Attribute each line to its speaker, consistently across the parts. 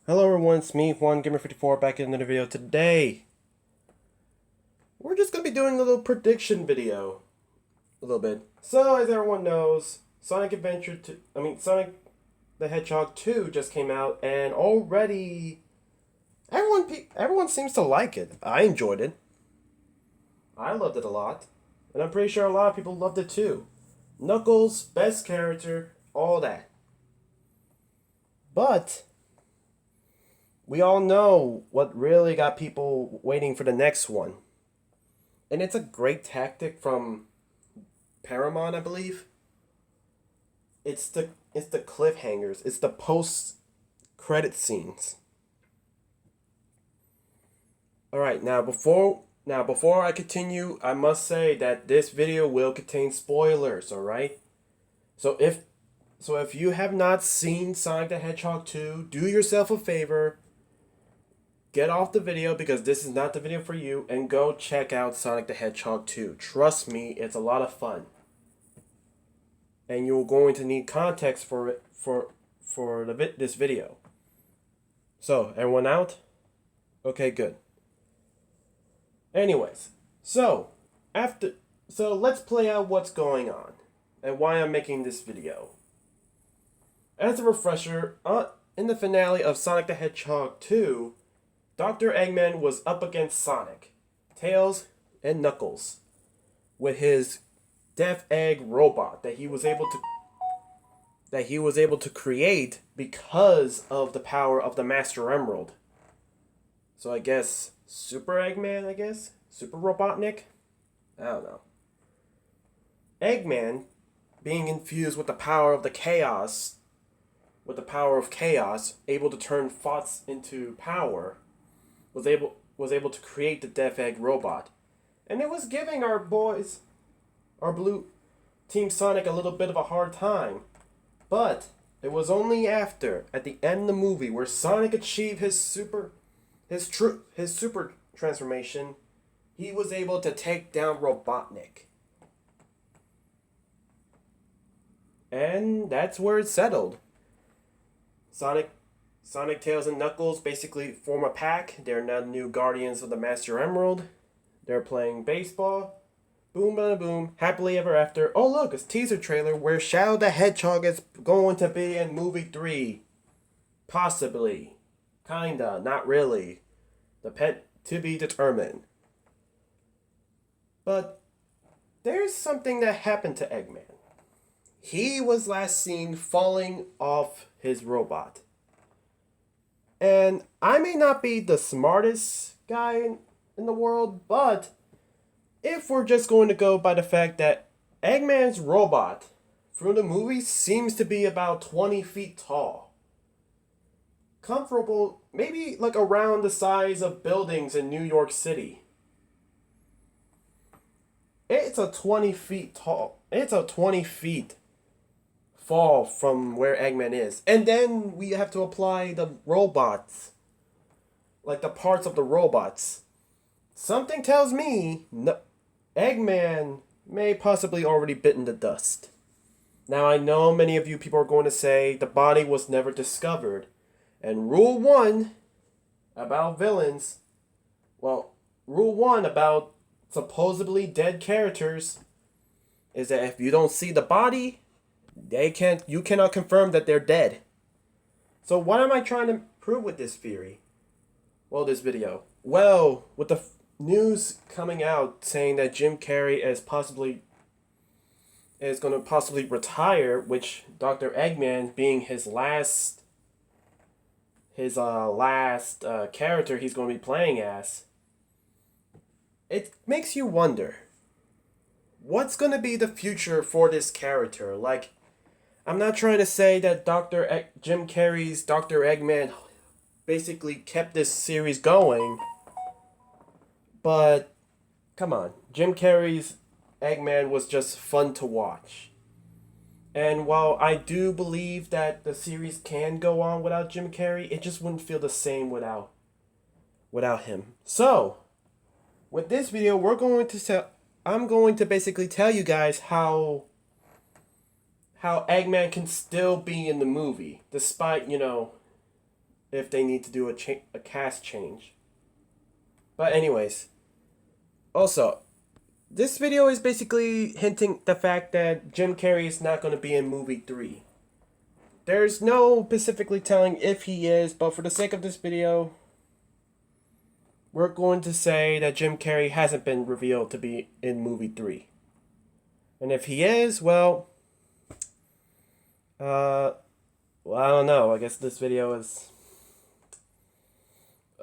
Speaker 1: Hello everyone, it's me, OneGamer54, back in another video. Today, we're just going to be doing a little prediction video. A little bit. So, as everyone knows, Sonic the Hedgehog 2 just came out, and already, everyone seems to like it. I enjoyed it. I loved it a lot. And I'm pretty sure a lot of people loved it too. Knuckles, best character, all that. But we all know what really got people waiting for the next one. And it's a great tactic from Paramount, I believe. It's the cliffhangers. It's the post credit scenes. All right, now before I continue, I must say that this video will contain spoilers, all right? So if you have not seen Sonic the Hedgehog 2, do yourself a favor, get off the video because this is not the video for you, and go check out Sonic the Hedgehog 2. Trust me, it's a lot of fun. And you're going to need context for it for this video. So, everyone out? Okay, good. Anyways, so let's play out what's going on and why I'm making this video. As a refresher, in the finale of Sonic the Hedgehog 2, Dr. Eggman was up against Sonic, Tails, and Knuckles with his Death Egg robot that he was able to create because of the power of the Master Emerald. So I guess Super Eggman, Super Robotnik? I don't know. Eggman, being infused with the power of chaos, able to turn thoughts into power, was able to create the Death Egg robot. And it was giving our Blue Team Sonic a little bit of a hard time. But it was only at the end of the movie, where Sonic achieved his super transformation, he was able to take down Robotnik. And that's where it settled. Sonic, Tails, and Knuckles basically form a pack. They're now the new Guardians of the Master Emerald. They're playing baseball. Boom, bada boom. Happily ever after. Oh, look, it's a teaser trailer where Shadow the Hedgehog is going to be in movie 3. Possibly. Kinda. Not really. To be determined. But there's something that happened to Eggman. He was last seen falling off his robot. And I may not be the smartest guy in the world, but if we're just going to go by the fact that Eggman's robot from the movie seems to be about 20 feet tall. Comfortable, maybe like around the size of buildings in New York City. It's a 20 feet tall. It's a 20 feet fall from where Eggman is. And then we have to apply the robots. Like the parts of the robots. Something tells me Eggman may possibly already bitten the dust. Now I know many of you people are going to say the body was never discovered. And rule 1 about villains, rule 1 about supposedly dead characters is that if you don't see the body, you cannot confirm that they're dead. So what am I trying to prove with this theory? Well, this video. Well, with the news coming out saying that Jim Carrey is going to possibly retire, which Dr. Eggman being his last character he's going to be playing as, it makes you wonder, what's going to be the future for this character? Like, I'm not trying to say that Jim Carrey's Dr. Eggman basically kept this series going, but come on, Jim Carrey's Eggman was just fun to watch. And while I do believe that the series can go on without Jim Carrey, it just wouldn't feel the same without him. So, with this video, I'm going to basically tell you guys how Eggman can still be in the movie, despite, if they need to do a cast change. But anyways, also, this video is basically hinting the fact that Jim Carrey is not going to be in movie 3. There's no specifically telling if he is, but for the sake of this video, we're going to say that Jim Carrey hasn't been revealed to be in movie 3. And if he is, well, I don't know. I guess this video is...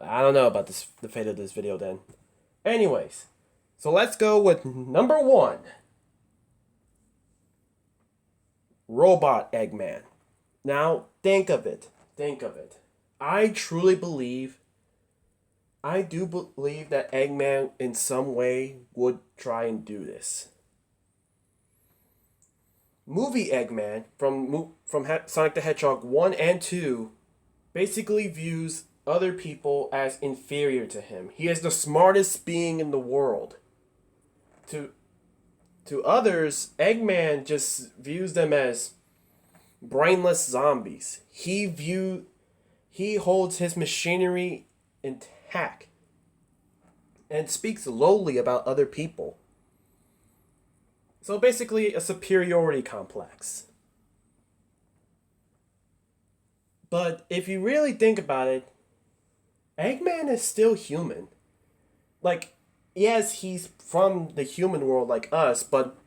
Speaker 1: I don't know about the fate of this video then. Anyways, so let's go with number 1. Robot Eggman. Now, think of it. Think of it. I do believe that Eggman in some way would try and do this. Movie Eggman from Sonic the Hedgehog 1 and 2 basically views other people as inferior to him. He is the smartest being in the world. To others, Eggman just views them as brainless zombies. He holds his machinery intact and speaks lowly about other people. So basically a superiority complex. But if you really think about it, Eggman is still human. Like, yes, he's from the human world like us, but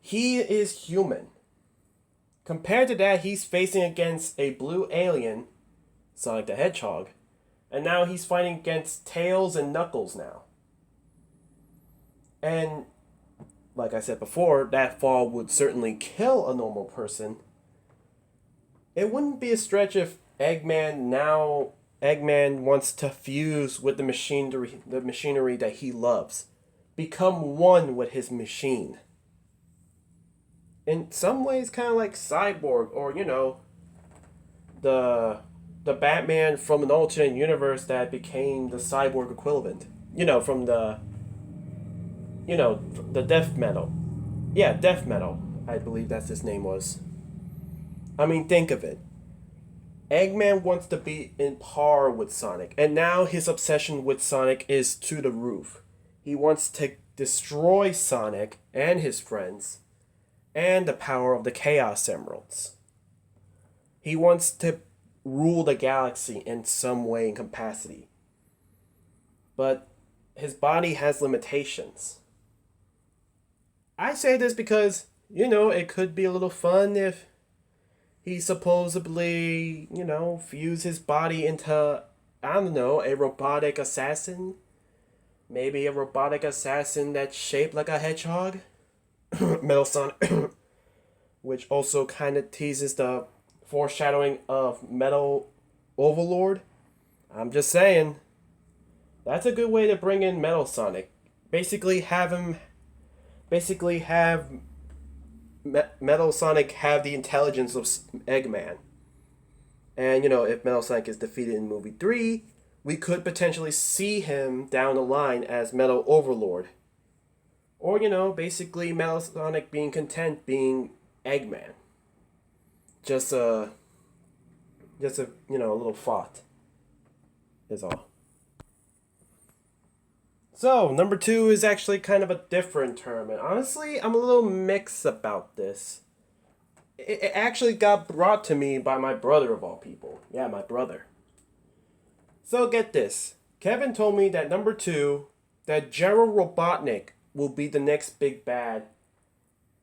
Speaker 1: he is human. Compared to that, he's facing against a blue alien, Sonic the Hedgehog, and now he's fighting against Tails and Knuckles now. And, like I said before, that fall would certainly kill a normal person. It wouldn't be a stretch if Eggman wants to fuse with the machinery that he loves. Become one with his machine. In some ways, kind of like Cyborg, or, the Batman from an alternate universe that became the Cyborg equivalent. From the Death Metal. Yeah, Death Metal, I believe that's his name was. I mean, think of it. Eggman wants to be in par with Sonic, and now his obsession with Sonic is to the roof. He wants to destroy Sonic and his friends, and the power of the Chaos Emeralds. He wants to rule the galaxy in some way and capacity. But his body has limitations. I say this because, it could be a little fun if he supposedly, fuse his body into, I don't know, a robotic assassin. Maybe a robotic assassin that's shaped like a hedgehog. Metal Sonic. Which also kind of teases the foreshadowing of Metal Overlord. I'm just saying. That's a good way to bring in Metal Sonic. Basically have Metal Sonic have the intelligence of Eggman. And, if Metal Sonic is defeated in movie 3, we could potentially see him down the line as Metal Overlord. Or, basically Metal Sonic being content being Eggman. Just a little thought is all. So, number 2 is actually kind of a different term, and honestly, I'm a little mixed about this. It actually got brought to me by my brother of all people. Yeah, my brother. So get this. Kevin told me that number 2, that Gerald Robotnik will be the next big bad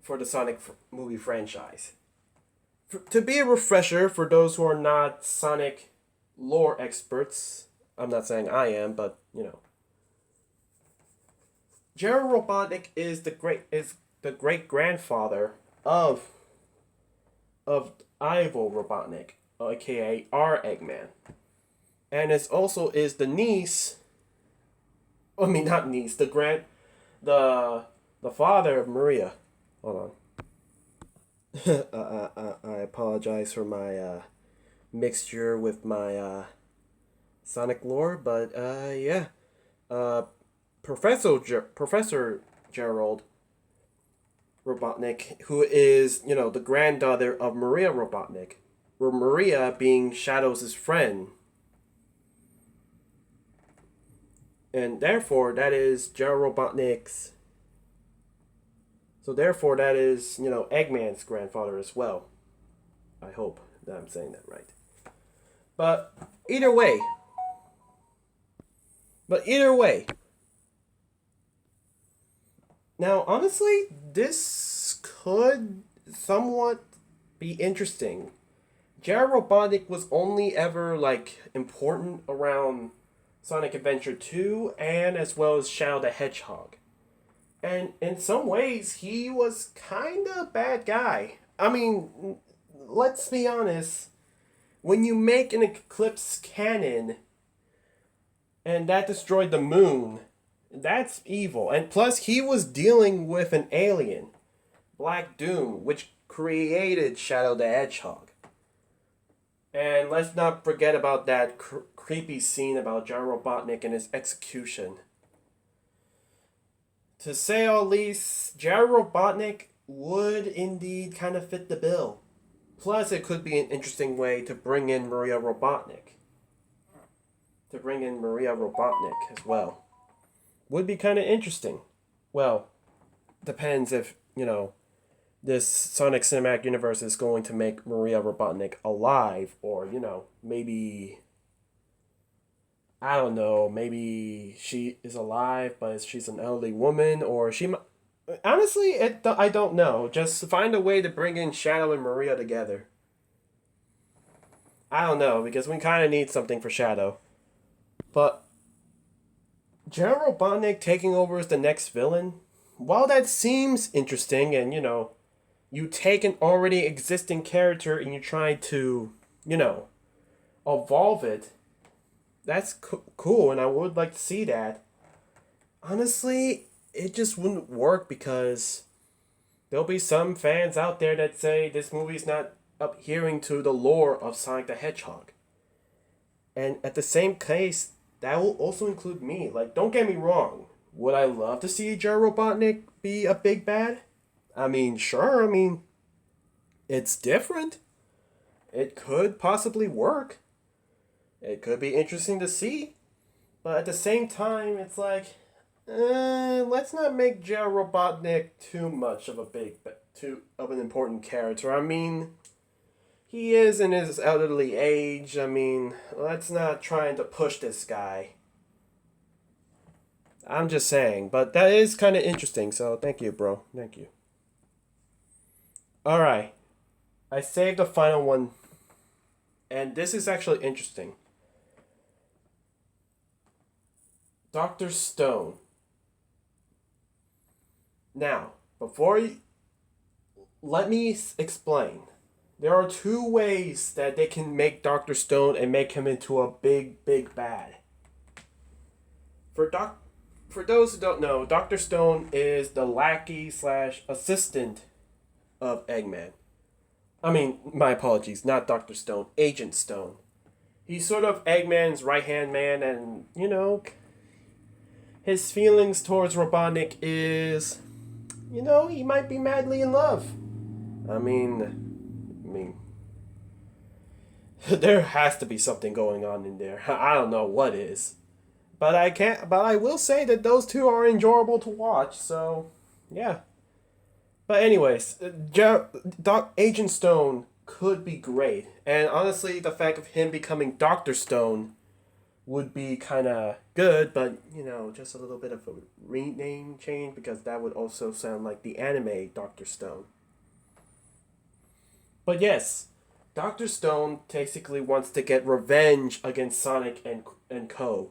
Speaker 1: for the Sonic movie franchise. To be a refresher for those who are not Sonic lore experts, I'm not saying I am, but Gerald Robotnik is the great grandfather of Ivo Robotnik, aka our Eggman, and it also is the niece. I mean, not niece. The father of Maria. Hold on. I apologize for my mixture with my Sonic lore, but yeah. Professor Gerald Robotnik, who is, the granddaughter of Maria Robotnik, where Maria being Shadow's friend, And therefore, that is General Robotnik's. So therefore, that is, Eggman's grandfather as well. I hope that I'm saying that right. But either way, but either way, now honestly, this could somewhat be interesting. Jared Robotnik was only ever like important around Sonic Adventure 2 and as well as Shadow the Hedgehog. And in some ways, he was kind of a bad guy. I mean, let's be honest. When you make an eclipse cannon and that destroyed the moon, that's evil. And plus, he was dealing with an alien, Black Doom, which created Shadow the Hedgehog. And let's not forget about that creepy scene about John Robotnik and his execution. To say all least, Jared Robotnik would indeed kind of fit the bill. Plus, it could be an interesting way to bring in Maria Robotnik. To bring in Maria Robotnik as well. Would be kind of interesting. Well, depends if, this Sonic Cinematic Universe is going to make Maria Robotnik alive, or, maybe. I don't know, maybe she is alive, but she's an elderly woman, or she. Honestly, I don't know. Just find a way to bring in Shadow and Maria together. I don't know, because we kind of need something for Shadow. But General Robotnik taking over as the next villain, while that seems interesting and, you take an already existing character and you try to, evolve it, that's cool and I would like to see that. Honestly, it just wouldn't work because there'll be some fans out there that say this movie's not adhering to the lore of Sonic the Hedgehog. And at the same case, that will also include me. Like, don't get me wrong. Would I love to see Joe Robotnik be a big bad? I mean, sure. I mean, it's different. It could possibly work. It could be interesting to see. But at the same time, it's like, let's not make Joe Robotnik too much of too of an important character. I mean, he is in his elderly age. I mean, let's not try to push this guy. I'm just saying, but that is kind of interesting. So thank you, bro. Thank you. All right, I saved the final one, and this is actually interesting. Doctor Stone. Now, before you, let me explain. There are two ways that they can make Doctor Stone and make him into a big, big bad. For those who don't know, Doctor Stone is the lackey slash assistant of Eggman. I mean, my apologies, not Doctor Stone, Agent Stone. He's sort of Eggman's right hand man, and his feelings towards Robotnik is, he might be madly in love. I mean, there has to be something going on in there. I don't know what is. But I can't. But I will say that those two are enjoyable to watch. So, yeah. But anyways, Agent Stone could be great, and honestly, the fact of him becoming Doctor Stone would be kind of good. But just a little bit of a rename change because that would also sound like the anime Doctor Stone. But yes, Doctor Stone basically wants to get revenge against Sonic and Co.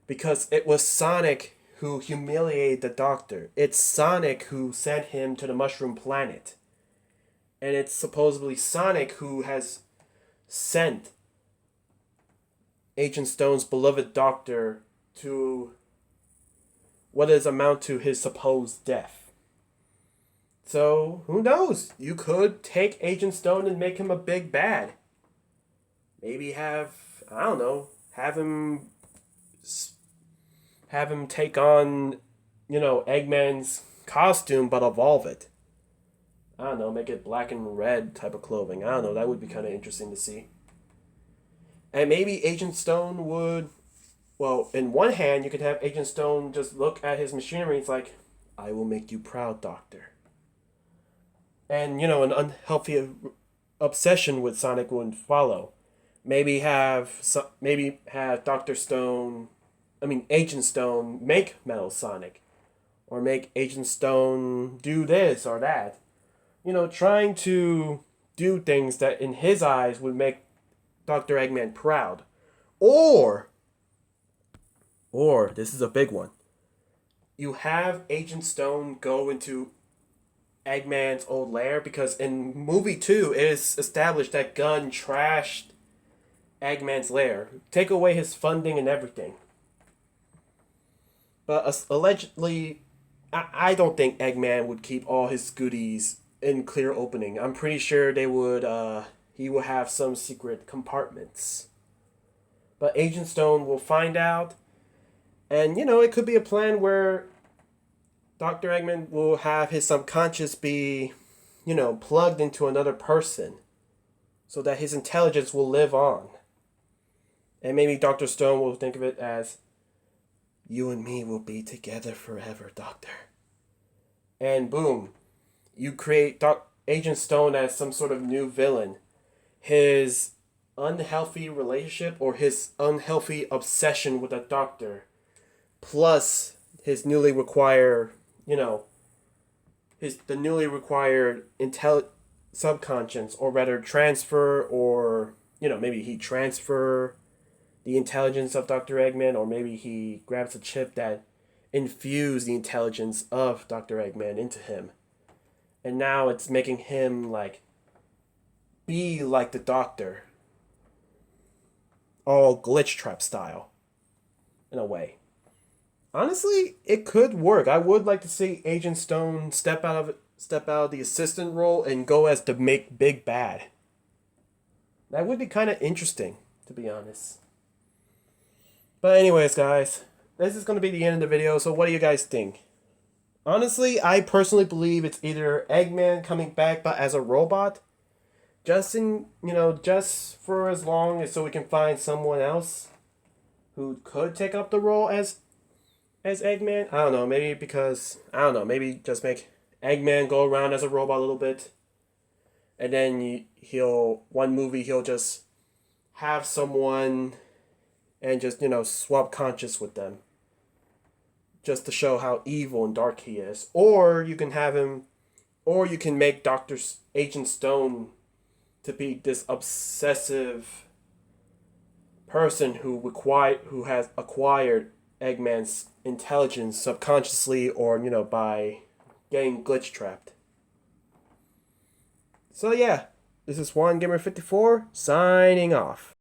Speaker 1: Because it was Sonic who humiliated the Doctor. It's Sonic who sent him to the Mushroom Planet. And it's supposedly Sonic who has sent Agent Stone's beloved Doctor to what is amount to his supposed death. So, who knows? You could take Agent Stone and make him a big bad. Maybe I don't know, have him take on, Eggman's costume, but evolve it. I don't know, make it black and red type of clothing. I don't know, that would be kind of interesting to see. And maybe Agent Stone would Well, in one hand, you could have Agent Stone just look at his machinery. It's like, I will make you proud, Doctor. And, an unhealthy obsession with Sonic would follow. Maybe have Doctor Stone, Agent Stone make Metal Sonic, or make Agent Stone do this or that. Trying to do things that in his eyes would make Dr. Eggman proud. Or, this is a big one. You have Agent Stone go into Eggman's old lair because in movie 2 it is established that Gunn trashed Eggman's lair. Take away his funding and everything. But allegedly, I don't think Eggman would keep all his goodies in clear opening. I'm pretty sure they would. He will have some secret compartments. But Agent Stone will find out, and it could be a plan where Dr. Eggman will have his subconscious be, plugged into another person, so that his intelligence will live on. And maybe Dr. Stone will think of it as, you and me will be together forever, Doctor. And boom, you create Agent Stone as some sort of new villain. His unhealthy relationship or his unhealthy obsession with a doctor, plus his newly required, the newly required subconscious, or rather transfer, or maybe he transfer the intelligence of Dr. Eggman, or maybe he grabs a chip that infused the intelligence of Dr. Eggman into him. And now it's making him be like the Doctor. All glitch trap style. In a way. Honestly, it could work. I would like to see Agent Stone step out of the assistant role and go as the big bad. That would be kind of interesting, to be honest. But anyways, guys, this is going to be the end of the video, so what do you guys think? Honestly, I personally believe it's either Eggman coming back but as a robot, just for as long as so we can find someone else who could take up the role as Eggman. I don't know, maybe just make Eggman go around as a robot a little bit, and then he'll just have someone and just swap conscious with them, just to show how evil and dark he is. Or you can make Agent Stone to be this obsessive person who has acquired Eggman's intelligence subconsciously, or by getting glitch trapped. So yeah, this is Juan Gamer 54 signing off.